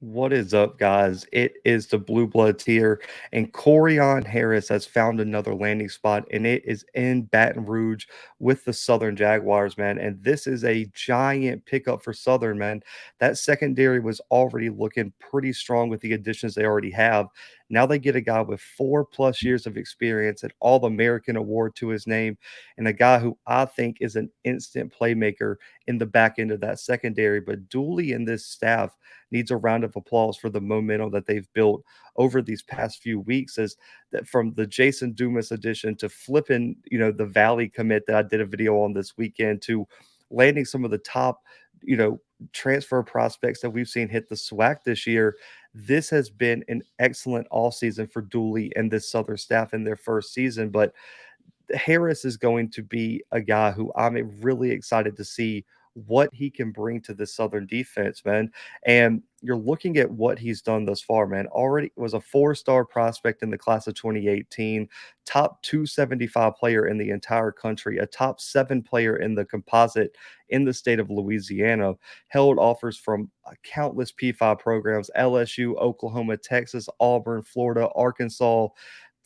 What is up, guys? It is the Bluebloods here, and Corione Harris has found another landing spot, and it is in Baton Rouge with the Southern Jaguars, man. And this is a giant pickup for Southern, man. That secondary was already looking pretty strong with the additions they already have. Now they get a guy with 4+ years of experience, an All American award to his name, and a guy who I think is an instant playmaker in the back end of that secondary. But Dooley and this staff needs a round of applause for the momentum that they've built over these past few weeks. As that from the Jason Dumas edition to flipping, the Valley commit that I did a video on this weekend to landing some of the top, you know, transfer prospects that we've seen hit the SWAC this year. This has been an excellent all season for Dooley and this Southern staff in their first season. But Harris is going to be a guy who I'm really excited to see what he can bring to the Southern defense, man. And you're looking at what he's done thus far, man. Already was a 4-star prospect in the class of 2018, top 275 player in the entire country, a top 7 player in the composite in the state of Louisiana, held offers from countless P5 programs, LSU, Oklahoma, Texas, Auburn, Florida, Arkansas,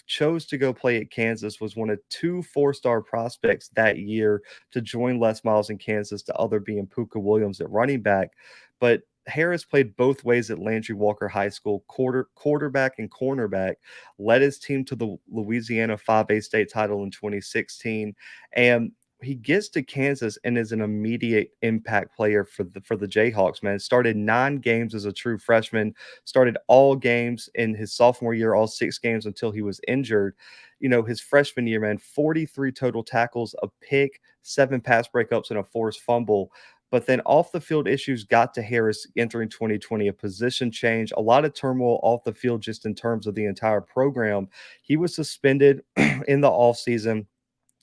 chose to go play at Kansas, was one of 2 4-star prospects that year to join Les Miles in Kansas, the other being Puka Williams at running back. But Harris played both ways at Landry Walker High School, quarterback and cornerback, led his team to the Louisiana 5A state title in 2016, and he gets to Kansas and is an immediate impact player for the Jayhawks, man. Started 9 games as a true freshman, started all games in his sophomore year, all 6 games until he was injured. His freshman year, man, 43 total tackles, a pick, 7 pass breakups, and a forced fumble. But then off the field issues got to Harris entering 2020, a position change, a lot of turmoil off the field just in terms of the entire program. He was suspended in the offseason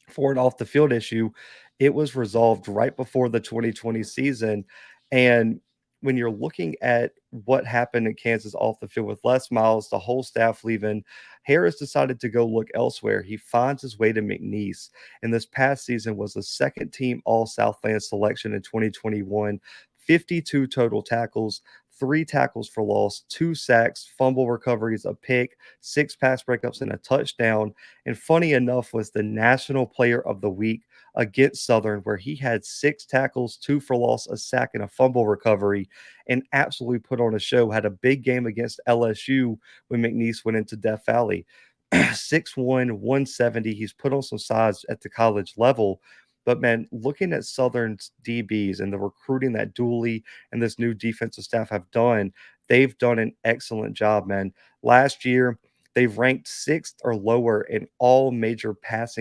for an off the field issue. It was resolved right before the 2020 season. And when you're looking at what happened in Kansas off the field with Les Miles, the whole staff leaving, Harris decided to go look elsewhere. He finds his way to McNeese. And this past season was the second team All Southland selection in 2021, 52 total tackles, 3 tackles for loss, 2 sacks, fumble recoveries, a pick, 6 pass breakups, and a touchdown. And funny enough, was the National Player of the Week against Southern, where he had 6 tackles, 2 for loss, a sack, and a fumble recovery, and absolutely put on a show. Had a big game against LSU when McNeese went into Death Valley. 6'1", 170. He's put on some size at the college level. But man, looking at Southern's DBs and the recruiting that Dooley and this new defensive staff have done, they've done an excellent job, man. Last year, they've ranked 6th or lower in all major pass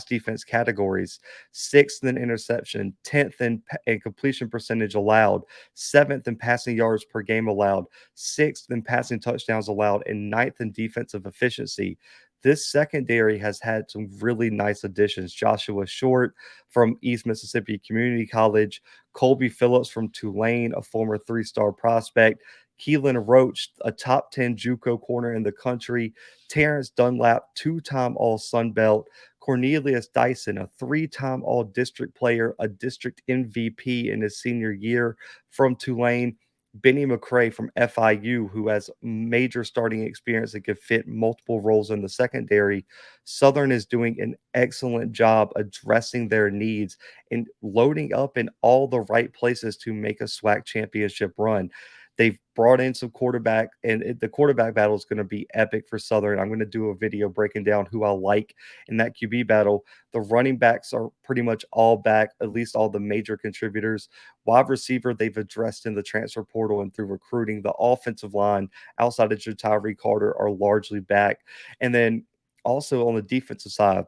defense categories. 6th in interception, 10th in completion percentage allowed, 7th in passing yards per game allowed, 6th in passing touchdowns allowed, and 9th in defensive efficiency. This secondary has had some really nice additions. Joshua Short from East Mississippi Community College, Colby Phillips from Tulane, a former 3-star prospect, Keelan Roach, a top 10 JUCO corner in the country, Terrence Dunlap, 2-time All Sun Belt, Cornelius Dyson, a 3-time All District player, a district MVP in his senior year from Tulane, Benny McCray from FIU, who has major starting experience and could fit multiple roles in the secondary. Southern is doing an excellent job addressing their needs and loading up in all the right places to make a SWAC championship run. They've brought in some quarterback, and the quarterback battle is going to be epic for Southern. I'm going to do a video breaking down who I like in that QB battle. The running backs are pretty much all back, at least all the major contributors. Wide receiver, they've addressed in the transfer portal and through recruiting. The offensive line, outside of Jatari Carter, are largely back. And then also on the defensive side,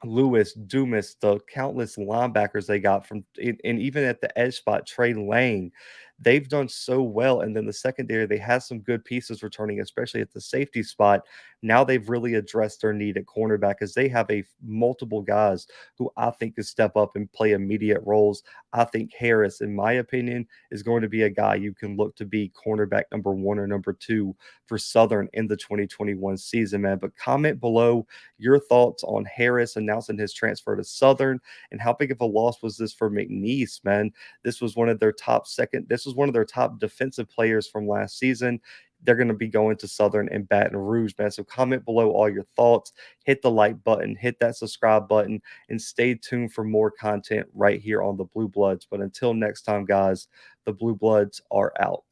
Lewis, Dumas, the countless linebackers they got and even at the edge spot, Trey Lang, they've done so well. And then the secondary, they have some good pieces returning, especially at the safety spot. Now they've really addressed their need at cornerback as they have multiple guys who I think could step up and play immediate roles. I think Harris, in my opinion, is going to be a guy you can look to be cornerback number 1 or number 2 for Southern in the 2021 season, man. But comment below your thoughts on Harris announcing his transfer to Southern, and how big of a loss was this for McNeese, man? This was was one of their top defensive players from last season. They're going to be going to Southern and Baton Rouge, man. So comment below all your thoughts, hit the like button, hit that subscribe button, and stay tuned for more content right here on the Blue Bloods. But until next time, guys, the Blue Bloods are out.